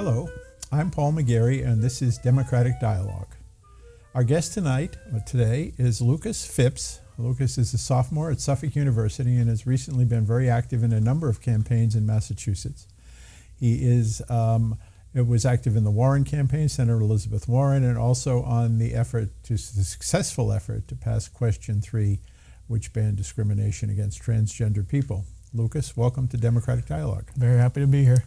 Hello, I'm Paul McGarry, and this is Democratic Dialogue. Our guest today is Lukas Phipps. Lukas is a sophomore at Suffolk University and has recently been very active in a number of campaigns in Massachusetts. He was active in the Warren campaign, Senator Elizabeth Warren, and also on the successful effort to pass Question 3, which banned discrimination against transgender people. Lukas, welcome to Democratic Dialogue. Very happy to be here.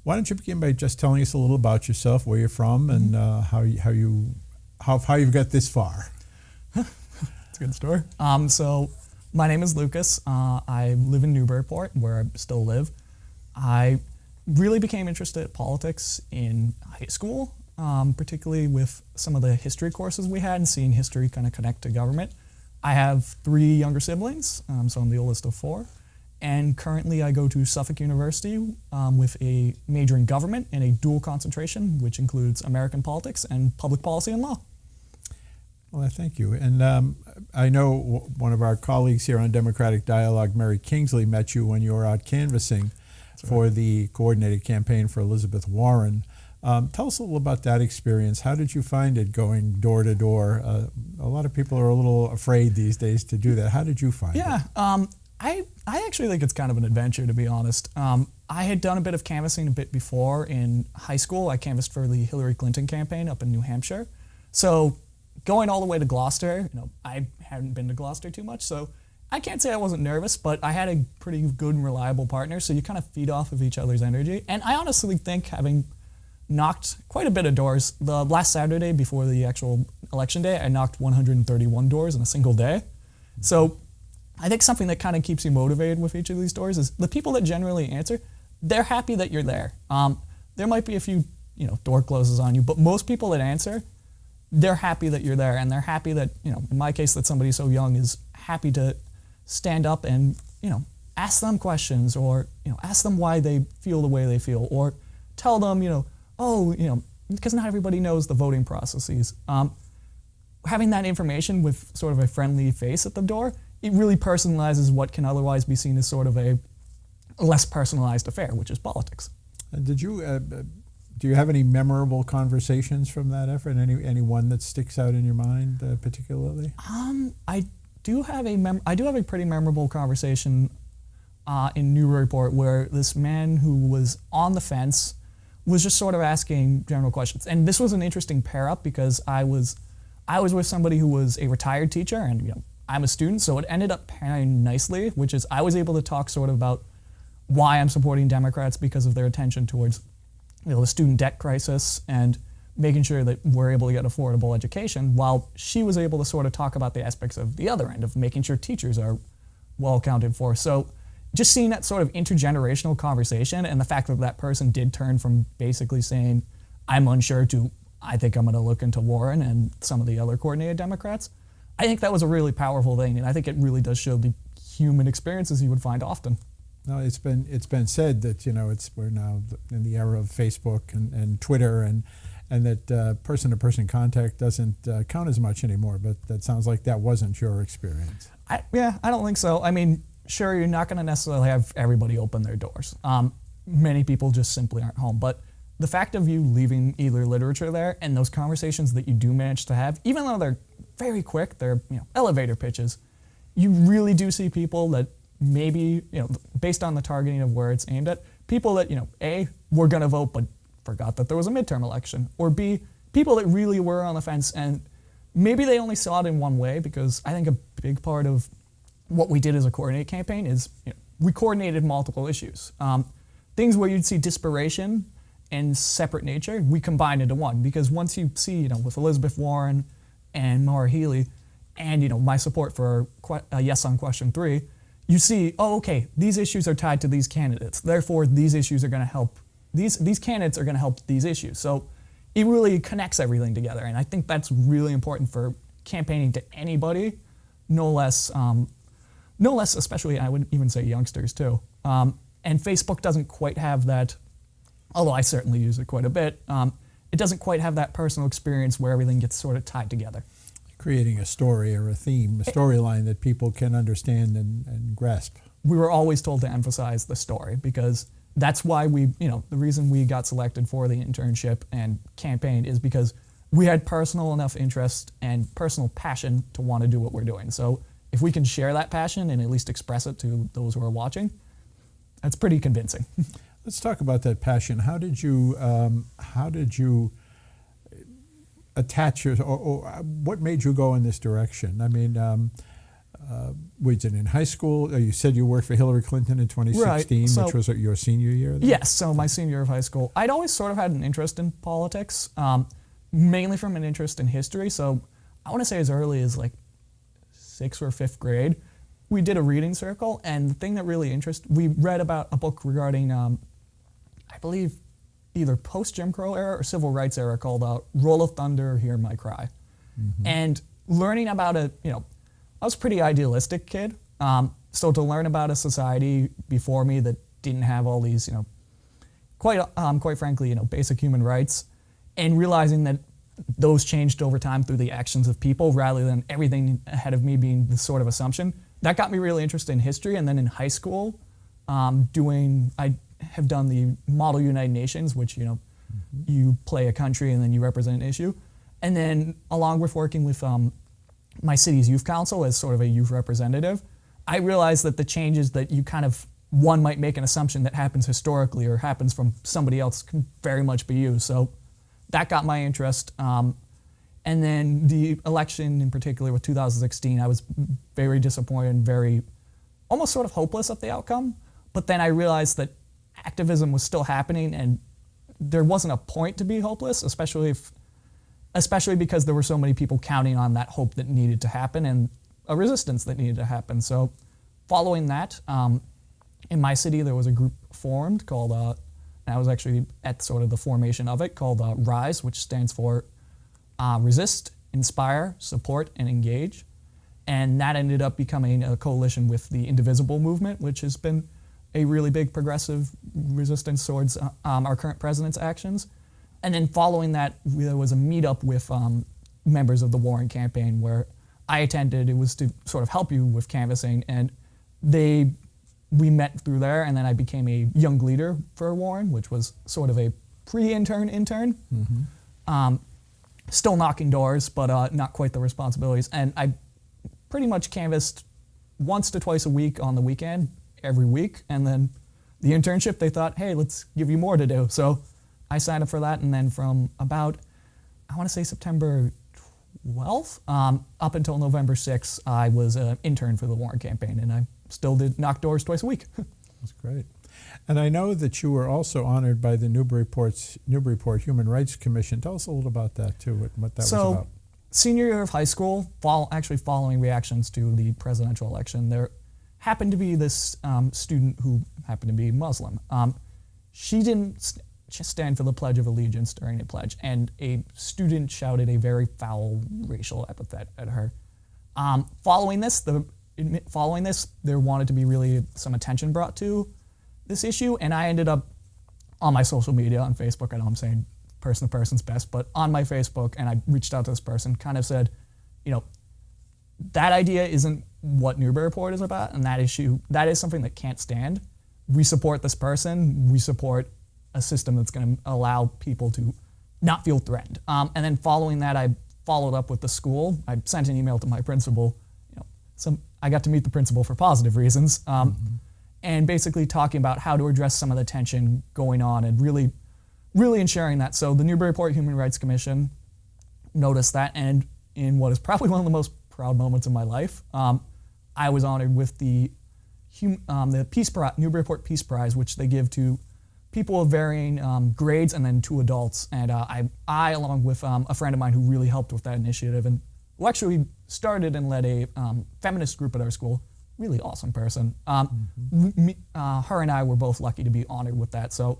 Why don't you begin by just telling us a little about yourself, where you're from, and how you've got this far? It's a good story. So my name is Lukas. I live in Newburyport, where I still live. I really became interested in politics in high school, particularly with some of the history courses we had and seeing history kind of connect to government. I have 3 younger siblings, so I'm the oldest of 4. And currently I go to Suffolk University with a major in government and a dual concentration, which includes American politics and public policy and law. Well, thank you. And I know one of our colleagues here on Democratic Dialogue, Mary Kingsley, met you when you were out canvassing for the coordinated campaign for Elizabeth Warren. Tell us a little about that experience. How did you find it going door to door? A lot of people are a little afraid these days to do that. How did you find it? I actually think it's kind of an adventure, to be honest. I had done a bit of canvassing a bit before in high school. I canvassed for the Hillary Clinton campaign up in New Hampshire. So going all the way to Gloucester, I hadn't been to Gloucester too much, so I can't say I wasn't nervous, but I had a pretty good and reliable partner, so you kind of feed off of each other's energy. And I honestly think, having knocked quite a bit of doors, the last Saturday before the actual election day, I knocked 131 doors in a single day. So I think something that kind of keeps you motivated with each of these doors is the people that generally answer, they're happy that you're there. There might be a few, door closes on you, but most people that answer, they're happy that you're there, and they're happy that, in my case, that somebody so young is happy to stand up and, ask them questions, or, ask them why they feel the way they feel, or tell them, because not everybody knows the voting processes. Having that information with sort of a friendly face at the door, it really personalizes what can otherwise be seen as sort of a less personalized affair, which is politics. And do you have any memorable conversations from that effort? Any one that sticks out in your mind particularly? I do have a pretty memorable conversation in Newburyport, where this man who was on the fence was just sort of asking general questions. And this was an interesting pair up, because I was with somebody who was a retired teacher, and I'm a student, so it ended up pairing nicely, which is I was able to talk sort of about why I'm supporting Democrats because of their attention towards the student debt crisis and making sure that we're able to get affordable education, while she was able to sort of talk about the aspects of the other end of making sure teachers are well accounted for. So just seeing that sort of intergenerational conversation, and the fact that that person did turn from basically saying, I'm unsure, to I think I'm going to look into Warren and some of the other coordinated Democrats, I think that was a really powerful thing, and I think it really does show the human experiences you would find often. No, it's been said that we're now in the era of Facebook and Twitter, and that person-to-person contact doesn't count as much anymore. But that sounds like that wasn't your experience. I don't think so. I mean, sure, you're not going to necessarily have everybody open their doors. Many people just simply aren't home, but the fact of you leaving either literature there, and those conversations that you do manage to have, even though they're very quick, they're elevator pitches, you really do see people that maybe, based on the targeting of where it's aimed at, people that, A, were going to vote but forgot that there was a midterm election, or B, people that really were on the fence, and maybe they only saw it in one way, because I think a big part of what we did as a coordinated campaign is we coordinated multiple issues. Things where you'd see disparation and separate nature, we combined into one, because once you see, with Elizabeth Warren and Maura Healey, and my support for a yes on Question 3, you see, these issues are tied to these candidates. Therefore, these issues are going to help. These candidates are going to help these issues. So it really connects everything together, and I think that's really important for campaigning to anybody, no less, especially I would even say youngsters too. And Facebook doesn't quite have that, although I certainly use it quite a bit. It doesn't quite have that personal experience where everything gets sort of tied together. Creating a story or a theme, a storyline that people can understand and grasp. We were always told to emphasize the story, because that's why the reason we got selected for the internship and campaign is because we had personal enough interest and personal passion to want to do what we're doing. So if we can share that passion and at least express it to those who are watching, that's pretty convincing. Let's talk about that passion. How did you attach or what made you go in this direction? I mean, was it in high school? You said you worked for Hillary Clinton in 2016, right. which was your senior year? Then? Yes, so my senior year of high school. I'd always sort of had an interest in politics, mainly from an interest in history. So I want to say as early as like 6th or 5th grade, we did a reading circle, and the thing that really we read about a book regarding, I believe, either post-Jim Crow era or civil rights era called Roll of Thunder, Hear My Cry. Mm-hmm. And learning about it, I was a pretty idealistic kid. So to learn about a society before me that didn't have all these, quite frankly, basic human rights, and realizing that those changed over time through the actions of people rather than everything ahead of me being the sort of assumption, that got me really interested in history. And then in high school, I have done the Model United Nations, which, you play a country and then you represent an issue. And then along with working with my city's youth council as sort of a youth representative, I realized that the changes that one might make an assumption that happens historically or happens from somebody else can very much be you. So that got my interest. And then the election in particular with 2016, I was very disappointed and very almost sort of hopeless at the outcome. But then I realized that activism was still happening and there wasn't a point to be hopeless, especially because there were so many people counting on that hope that needed to happen and a resistance that needed to happen. So following that, in my city, there was a group formed called, and I was actually at sort of the formation of it, called RISE, which stands for Resist, Inspire, Support, and Engage. And that ended up becoming a coalition with the Indivisible movement, which has been a really big progressive resistance towards our current president's actions. And then following that, there was a meetup with members of the Warren campaign where I attended. It was to sort of help you with canvassing, and we met through there, and then I became a young leader for Warren, which was sort of a pre-intern intern. Mm-hmm. Still knocking doors, but not quite the responsibilities. And I pretty much canvassed once to twice a week on the weekend, every week. And then the internship, they thought, hey, let's give you more to do. So I signed up for that, and then from about, I want to say September 12th, up until November 6th, I was an intern for the Warren campaign, and I still did knock doors twice a week. That's great. And I know that you were also honored by the Newburyport Human Rights Commission. Tell us a little about that, too, what that was about. Senior year of high school, following reactions to the presidential election, there happened to be this student who happened to be Muslim. She didn't stand for the Pledge of Allegiance during the pledge, and a student shouted a very foul racial epithet at her. Following this, there wanted to be really some attention brought to this issue, and I ended up on my social media, on Facebook, I know I'm saying person to person's best, but on my Facebook, and I reached out to this person, kind of said, that idea isn't what Newburyport is about, and that is something that can't stand. We support this person, we support a system that's going to allow people to not feel threatened. And then following that, I followed up with the school. I sent an email to my principal. I got to meet the principal for positive reasons, and basically talking about how to address some of the tension going on and really ensuring that. So the Newburyport Human Rights Commission noticed that, and in what is probably one of the most proud moments of my life, I was honored with the Newburyport Peace Prize, which they give to people of varying grades and then to adults. And I along with a friend of mine who really helped with that initiative and who actually started and led a feminist group at our school, really awesome person. Her and I were both lucky to be honored with that. So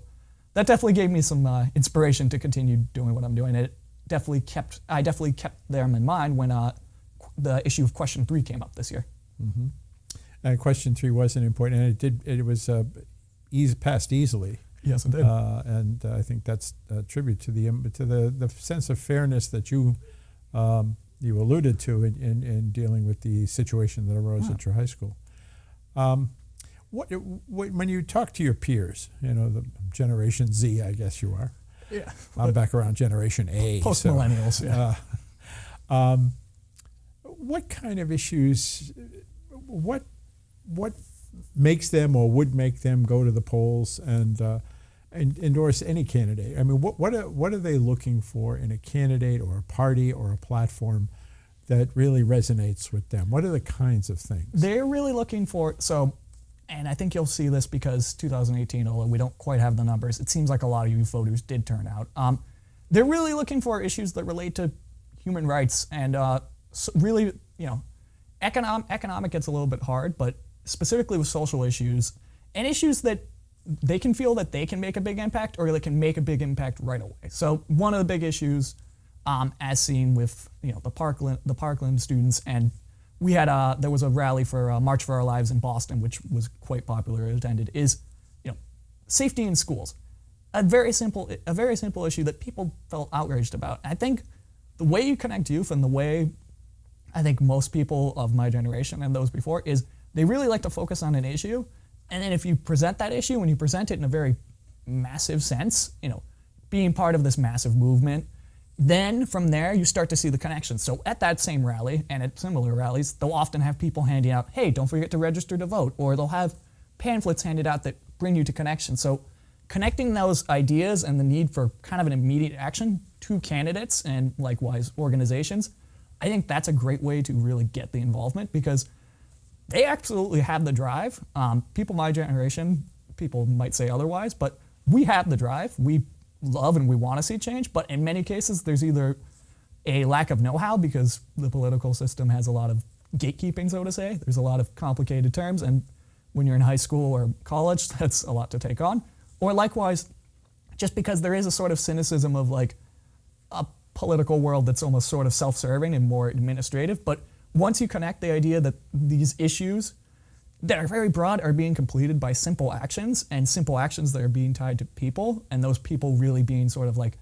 that definitely gave me some inspiration to continue doing what I'm doing. I definitely kept them in mind when the issue of question 3 came up this year. Mm-hmm. And question 3 wasn't important, and it was passed easily. Yes, it did. And I think that's a tribute to the sense of fairness that you alluded to in dealing with the situation that arose at your high school. When you talk to your peers, the Generation Z, I guess you are. Yeah. I'm back around Generation A. Post-millennials, yeah. What kind of issues, what makes them or would make them go to the polls and endorse any candidate? I mean, what are they looking for in a candidate or a party or a platform that really resonates with them? What are the kinds of things? They're really looking for, and I think you'll see this because 2018, although we don't quite have the numbers, it seems like a lot of you voters did turn out. They're really looking for issues that relate to human rights and really, economic gets a little bit hard, but specifically with social issues and issues that they can feel that they can make a big impact or they can make a big impact right away. So one of the big issues, as seen with the Parkland students, and we had there was a rally for March for Our Lives in Boston, which was quite popular attended, is safety in schools. A very simple issue that people felt outraged about. I think the way you connect youth and the way I think most people of my generation and those before is they really like to focus on an issue, and then if you present that issue and you present it in a very massive sense, being part of this massive movement, then from there you start to see the connections. So at that same rally and at similar rallies, they'll often have people handing out, hey, don't forget to register to vote, or they'll have pamphlets handed out that bring you to connections. So connecting those ideas and the need for kind of an immediate action to candidates and likewise organizations, I think that's a great way to really get the involvement because they absolutely have the drive. People my generation, people might say otherwise, but we have the drive. We love and we want to see change, but in many cases there's either a lack of know-how because the political system has a lot of gatekeeping, so to say. There's a lot of complicated terms, and when you're in high school or college, that's a lot to take on. Or likewise, just because there is a sort of cynicism of like a political world that's almost sort of self-serving and more administrative, but once you connect the idea that these issues that are very broad are being completed by simple actions, and simple actions that are being tied to people, and those people really being sort of like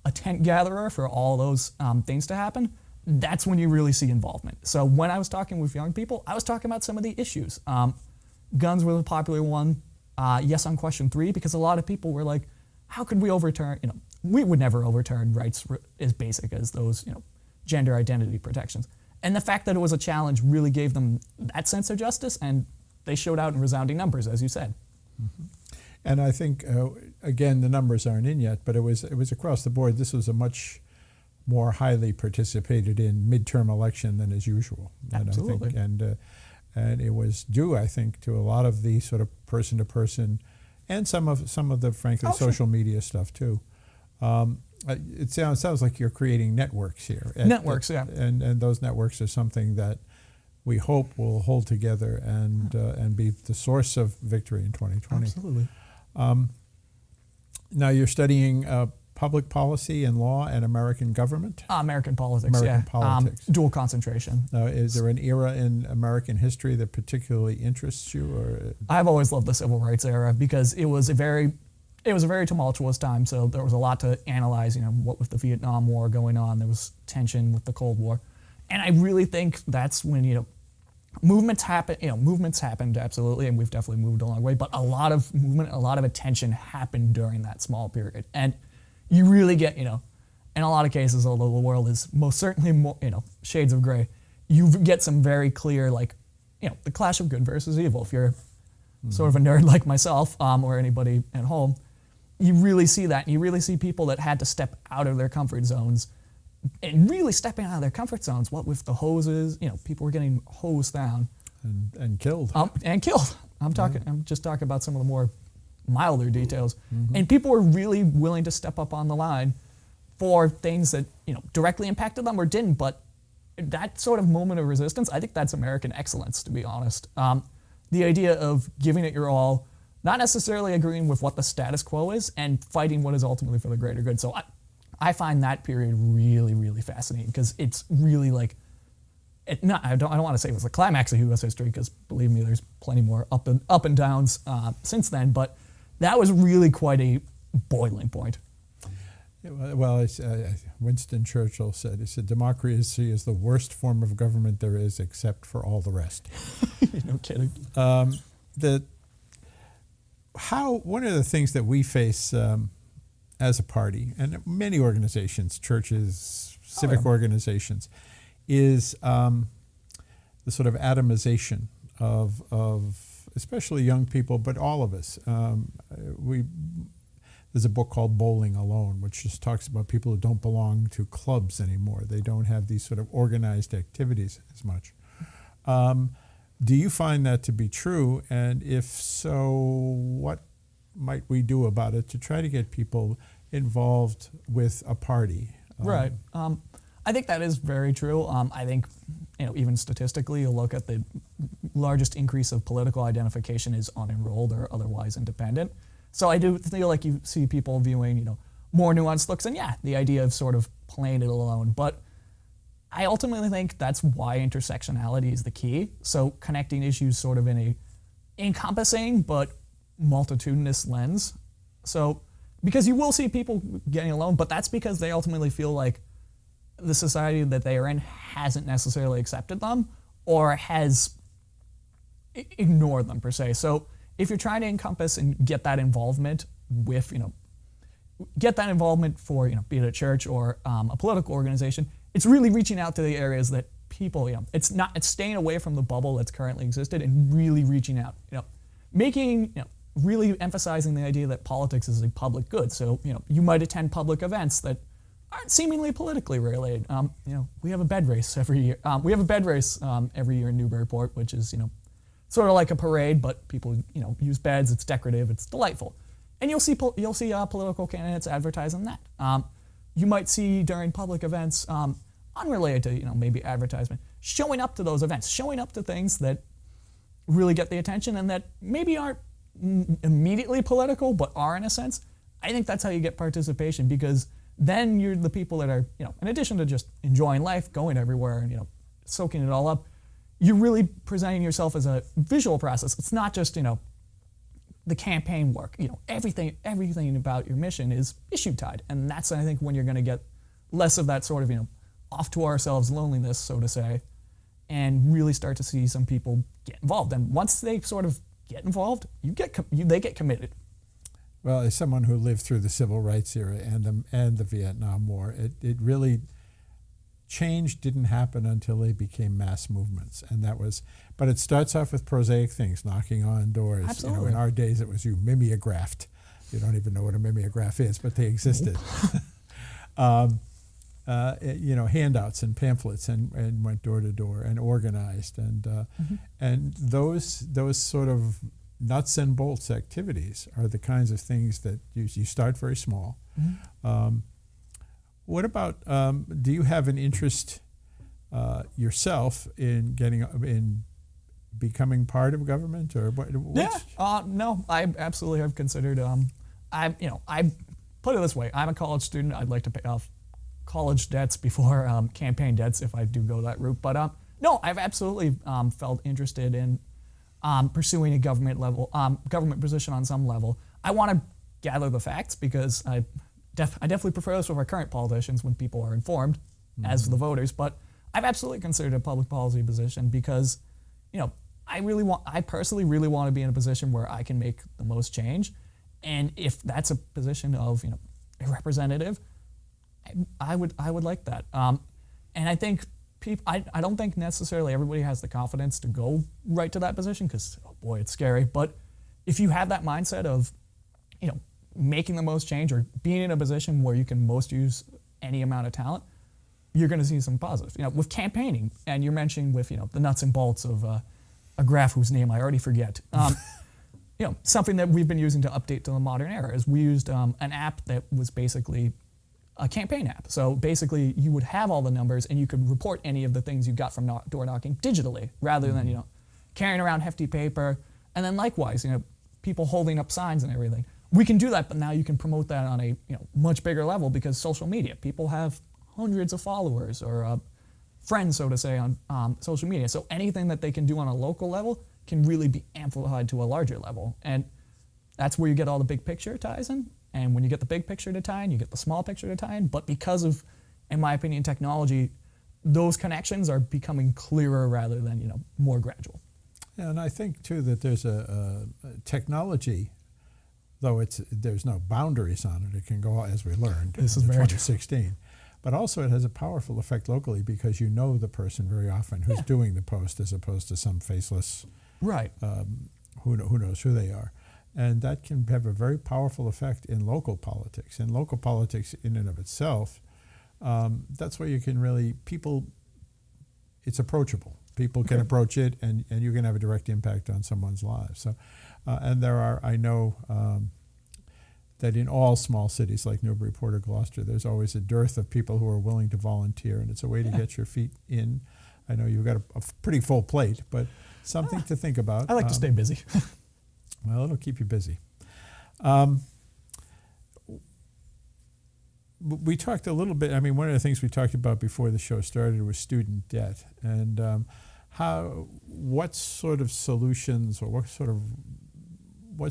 a tent gatherer for all those things to happen, that's when you really see involvement. So when I was talking with young people, I was talking about some of the issues. Guns was a popular one. Yes on question 3, because a lot of people were like, how could we overturn, we would never overturn rights as basic as those, gender identity protections. And the fact that it was a challenge really gave them that sense of justice, and they showed out in resounding numbers, as you said. Mm-hmm. And I think, again, the numbers aren't in yet, but it was across the board. This was a much more highly participated in midterm election than is usual. Absolutely. And it was due, I think, to a lot of the sort of person-to-person and some of the, frankly, social media stuff, too. It sounds like you're creating networks here. Networks, yeah. And those networks are something that we hope will hold together and be the source of victory in 2020. Absolutely. Now you're studying public policy and law and American government? American politics, politics. Dual concentration. Now, is there an era in American history that particularly interests you? Or I've always loved the Civil Rights era because it was a very tumultuous time, so there was a lot to analyze, what with the Vietnam War going on, there was tension with the Cold War. And I really think that's when, movements happened, absolutely, and we've definitely moved a long way, but a lot of movement, a lot of attention happened during that small period. And you really get, in a lot of cases, although the world is most certainly more, shades of gray, you get some very clear, the clash of good versus evil. If you're sort of a nerd like myself, or anybody at home, you really see that. You really see people that had to step out of their comfort zones, and really stepping out of their comfort zones. What with the hoses, people were getting hosed down and killed. And killed. I'm just talking about some of the more milder details. Mm-hmm. And people were really willing to step up on the line for things that directly impacted them or didn't. But that sort of moment of resistance, I think that's American excellence, to be honest. The idea of giving it your all, not necessarily agreeing with what the status quo is, and fighting what is ultimately for the greater good. So I find that period really, really fascinating because it's really I don't want to say it was the climax of U.S. history because believe me, there's plenty more up and downs since then. But that was really quite a boiling point. Well, Winston Churchill said, democracy is the worst form of government there is except for all the rest. No kidding. one of the things that we face as a party, and many organizations, churches, civic organizations, is the sort of atomization of especially young people, but all of us. There's a book called Bowling Alone, which just talks about people who don't belong to clubs anymore. They don't have these sort of organized activities as much. Do you find that to be true? And if so, what might we do about it to try to get people involved with a party? Right. I think that is very true. I think, even statistically, you look at the largest increase of political identification is unenrolled or otherwise independent. So I do feel like you see people viewing, more nuanced looks, and the idea of sort of playing it alone. But I ultimately think that's why intersectionality is the key. So connecting issues sort of in a encompassing but multitudinous lens. So because you will see people getting alone, but that's because they ultimately feel like the society that they are in hasn't necessarily accepted them or has ignored them per se. So if you're trying to encompass and get that involvement with, get that involvement for, be it a church or a political organization, it's really reaching out to the areas that people, it's staying away from the bubble that's currently existed and really reaching out, making, really emphasizing the idea that politics is a public good. So, you might attend public events that aren't seemingly politically related. We have a bed race every year. Every year in Newburyport, which is, sort of like a parade, but people, use beds. It's decorative. It's delightful, and you'll see political candidates advertising that. You might see during public events, unrelated to maybe advertisement, showing up to those events, showing up to things that really get the attention and that maybe aren't immediately political, but are in a sense. I think that's how you get participation, because then you're the people that are, in addition to just enjoying life, going everywhere and soaking it all up, you're really presenting yourself as a visual process. It's not just, the campaign work. Everything about your mission is issue tied. And that's, I think, when you're going to get less of that sort of, off to ourselves loneliness, so to say, and really start to see some people get involved. And once they sort of get involved, they get committed. Well, as someone who lived through the civil rights era and the Vietnam War, it really, change didn't happen until they became mass movements, and that was. But it starts off with prosaic things, knocking on doors. Absolutely. In our days, it was you mimeographed. You don't even know what a mimeograph is, but they existed. Nope. Handouts and pamphlets, and went door to door and organized, and those sort of nuts and bolts activities are the kinds of things that you start very small. Mm-hmm. What about, do you have an interest yourself in becoming part of government, or what? No, I absolutely have considered. I put it this way: I'm a college student. I'd like to pay off college debts before campaign debts if I do go that route. But no, I've absolutely felt interested in pursuing a government position on some level. I want to gather the facts, because I definitely prefer this with our current politicians when people are informed, as the voters. But I've absolutely considered a public policy position because, I personally really want to be in a position where I can make the most change. And if that's a position of, a representative, I would like that. And I think I don't think necessarily everybody has the confidence to go right to that position, because, oh boy, it's scary. But if you have that mindset of, making the most change or being in a position where you can most use any amount of talent, you're going to see some positives. With campaigning, and you're mentioning with, the nuts and bolts of a graph whose name I already forget. Something that we've been using to update to the modern era is we used an app that was basically a campaign app. So basically, you would have all the numbers and you could report any of the things you got from door knocking digitally, rather than carrying around hefty paper. And then likewise, people holding up signs and everything. We can do that, but now you can promote that on a much bigger level, because social media, people have hundreds of followers or friends, so to say, on social media. So anything that they can do on a local level can really be amplified to a larger level. And that's where you get all the big picture ties in. And when you get the big picture to tie in, you get the small picture to tie in. But because of, in my opinion, technology, those connections are becoming clearer rather than more gradual. Yeah, and I think too that there's a technology though there's no boundaries on it. It can go, as we learned, This is in very 2016. But also it has a powerful effect locally because you know the person very often who's doing the post as opposed to some faceless, Right. who knows who they are. And that can have a very powerful effect in local politics. And local politics in and of itself, that's where you can really, it's approachable. People can approach it and you can have a direct impact on someone's lives. So, and I know that in all small cities like Newburyport or Gloucester, there's always a dearth of people who are willing to volunteer, and it's a way to get your feet in. I know you've got a pretty full plate, but something to think about. I like to stay busy. Well, it'll keep you busy. We talked a little bit, one of the things we talked about before the show started was student debt, and what sort of solutions or what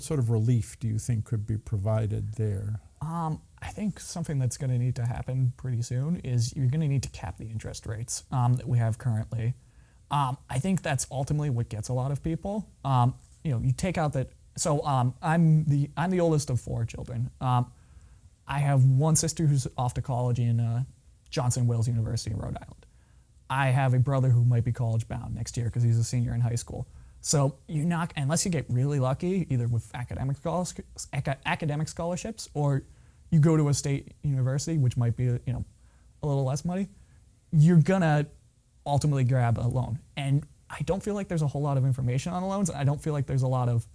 sort of relief do you think could be provided there? I think something that's going to need to happen pretty soon is you're going to need to cap the interest rates that we have currently. I think that's ultimately what gets a lot of people. You take out that. So I'm the oldest of 4 children. I have one sister who's off to college in Johnson Wales University in Rhode Island. I have a brother who might be college bound next year because he's a senior in high school. So unless you get really lucky, either with academic scholarships, or you go to a state university, which might be a little less money, you're gonna ultimately grab a loan. And I don't feel like there's a whole lot of information on the loans. I don't feel like there's a lot of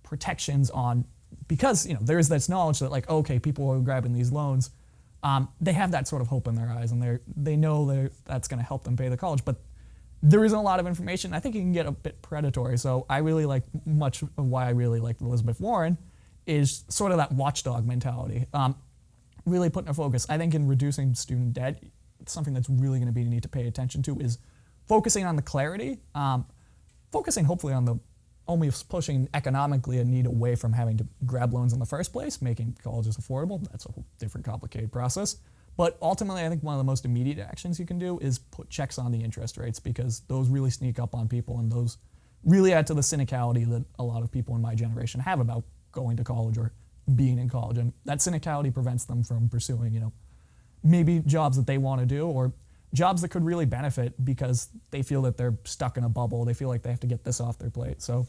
protections on, because there is this knowledge that okay, people are grabbing these loans. They have that sort of hope in their eyes, and they know that's going to help them pay the college, but there isn't a lot of information. I think it can get a bit predatory. So I really like, much of why I really liked Elizabeth Warren is sort of that watchdog mentality. Really putting a focus. I think in reducing student debt, something that's really going to need to pay attention to is focusing on the clarity, focusing hopefully on the only pushing economically a need away from having to grab loans in the first place, making colleges affordable. That's a whole different complicated process. But ultimately, I think one of the most immediate actions you can do is put checks on the interest rates, because those really sneak up on people, and those really add to the cynicality that a lot of people in my generation have about going to college or being in college. And that cynicality prevents them from pursuing, maybe jobs that they want to do, or jobs that could really benefit because they feel that they're stuck in a bubble. They feel like they have to get this off their plate. So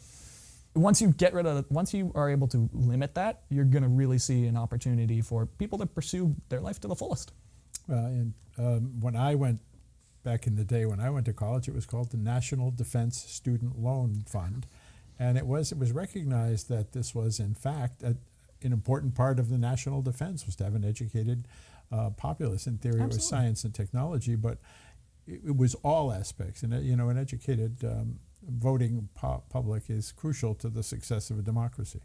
once you are able to limit that, you're going to really see an opportunity for people to pursue their life to the fullest. And when I went, back in the day when I went to college, it was called the National Defense Student Loan Fund. And it was recognized that this was, in fact, an important part of the national defense was to have an educated populace. In theory, Absolutely. It was science and technology, but it was all aspects. And, an educated voting public is crucial to the success of a democracy.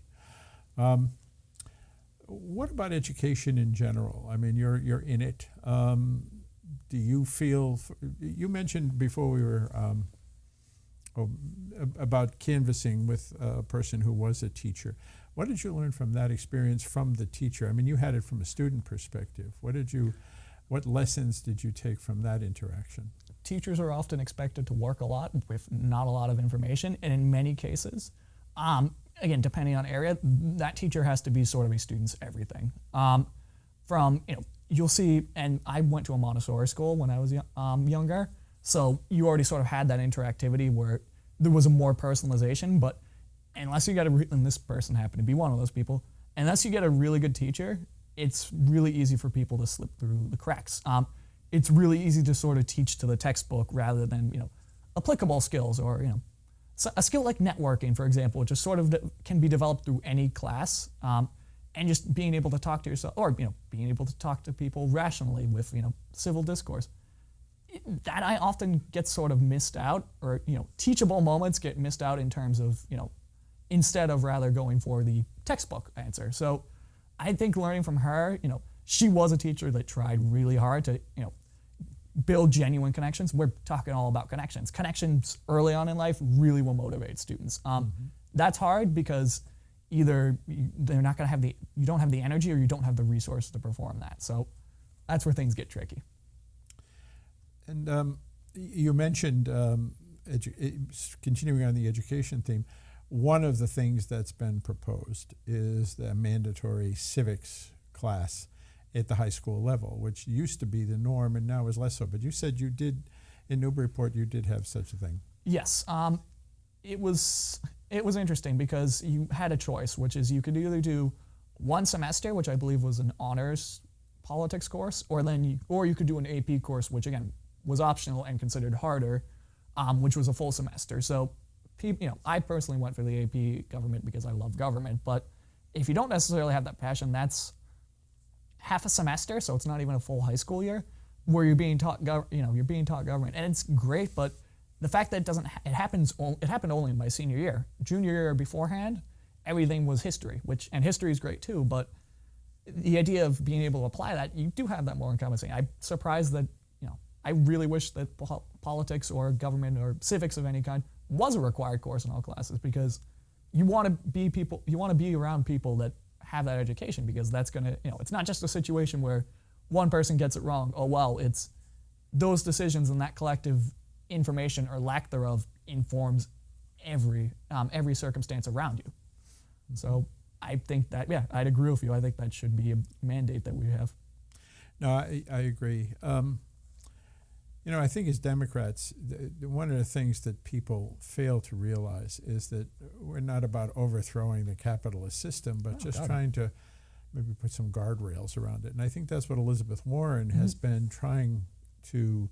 What about education in general? You're in it. Do you feel, you mentioned before we were, about canvassing with a person who was a teacher. What did you learn from that experience from the teacher? You had it from a student perspective. What lessons did you take from that interaction? Teachers are often expected to work a lot with not a lot of information, and in many cases, again, depending on area, that teacher has to be sort of a student's everything. You'll see, and I went to a Montessori school when I was younger, so you already sort of had that interactivity where there was a more personalization, but unless you get and this person happened to be one of those people, unless you get a really good teacher, it's really easy for people to slip through the cracks. It's really easy to sort of teach to the textbook rather than, applicable skills, or, so a skill like networking, for example, which is sort of can be developed through any class, and just being able to talk to yourself, or, being able to talk to people rationally with, civil discourse. That I often gets sort of missed out, or, teachable moments get missed out in terms of, instead of rather going for the textbook answer. So I think learning from her, she was a teacher that tried really hard to, build genuine connections. We're talking all about connections. Connections early on in life really will motivate students. That's hard because either they're not going to have you don't have the energy, or you don't have the resources to perform that. So that's where things get tricky. And you mentioned, continuing on the education theme, one of the things that's been proposed is the mandatory civics class at the high school level, which used to be the norm and now is less so. But you said you did, in Newburyport, you did have such a thing. Yes. It was interesting because you had a choice, which is you could either do one semester, which I believe was an honors politics course, or you could do an AP course, which again was optional and considered harder, which was a full semester. So, I personally went for the AP government because I love government. But if you don't necessarily have that passion, that's half a semester, so it's not even a full high school year where you're being taught government, and it's great. But the fact that it happened only in my senior year. Junior year beforehand, everything was history, and history is great too, but the idea of being able to apply that, you do have that more encompassing. I'm surprised that, I really wish that politics or government or civics of any kind was a required course in all classes, because you want to be around people that have that education, because that's going to, it's not just a situation where one person gets it wrong. Oh, well, it's those decisions and that collective information or lack thereof informs every circumstance around you. So I think that, I'd agree with you. I think that should be a mandate that we have. No, I agree. I think as Democrats, one of the things that people fail to realize is that we're not about overthrowing the capitalist system, but trying to maybe put some guardrails around it. And I think that's what Elizabeth Warren has been trying to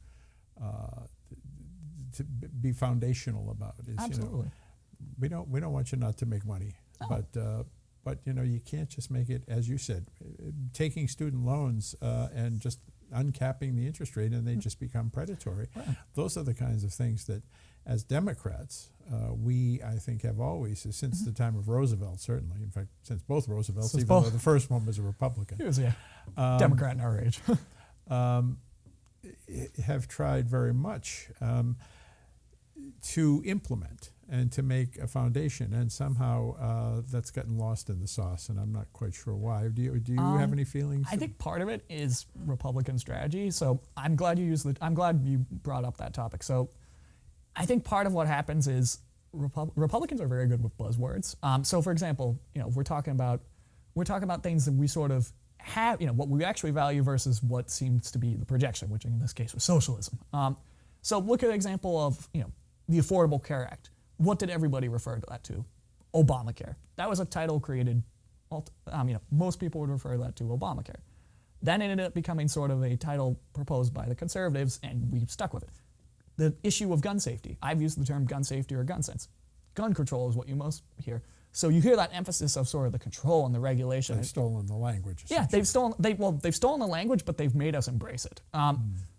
be foundational about. Is, Absolutely. We don't want you not to make money, but you can't just make it, as you said, taking student loans and just uncapping the interest rate, and they just become predatory. Right. Those are the kinds of things that, as Democrats, I think, have always, since the time of Roosevelt, certainly, in fact, since both Roosevelts, though the first one was a Republican. He was a Democrat in our age. Have tried very much to implement and to make a foundation, and somehow that's gotten lost in the sauce, and I'm not quite sure why. Do you have any feelings? I think part of it is Republican strategy. So I'm glad you brought up that topic. So I think part of what happens is Republicans are very good with buzzwords. So for example, we're talking about things that we sort of have, what we actually value versus what seems to be the projection, which in this case was socialism. So look at an example of the Affordable Care Act. What did everybody refer to that to? Obamacare. That was a title created. Most people would refer that to Obamacare. Then it ended up becoming sort of a title proposed by the conservatives, and we stuck with it. The issue of gun safety. I've used the term gun safety or gun sense. Gun control is what you most hear. So you hear that emphasis of sort of the control and the regulation. They've stolen the language. Yeah, they've stolen the language, but they've made us embrace it.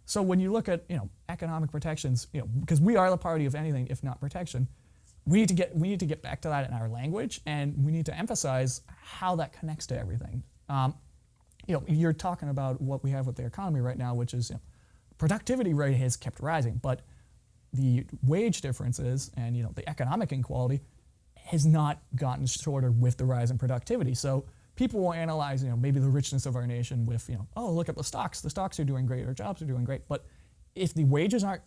So when you look at economic protections, because we are the party of anything if not protection, we need to get back to that in our language, and we need to emphasize how that connects to everything. You're talking about what we have with the economy right now, which is productivity rate has kept rising, but the wage differences and the economic inequality has not gotten shorter with the rise in productivity. So people will analyze maybe the richness of our nation with look at the stocks are doing great, our jobs are doing great, but if the wages aren't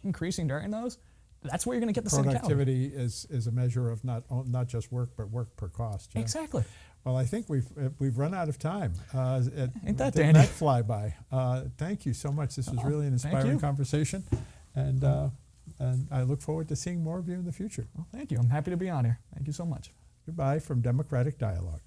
increasing during those, that's where you're going to get the productivity is a measure of not just work, but work per cost. Yeah? Exactly. Well, I think we've run out of time. Ain't that Danny? Danny? That fly by. Thank you so much. This was really an inspiring conversation, and I look forward to seeing more of you in the future. Well, thank you. I'm happy to be on here. Thank you so much. Goodbye from Democratic Dialogue.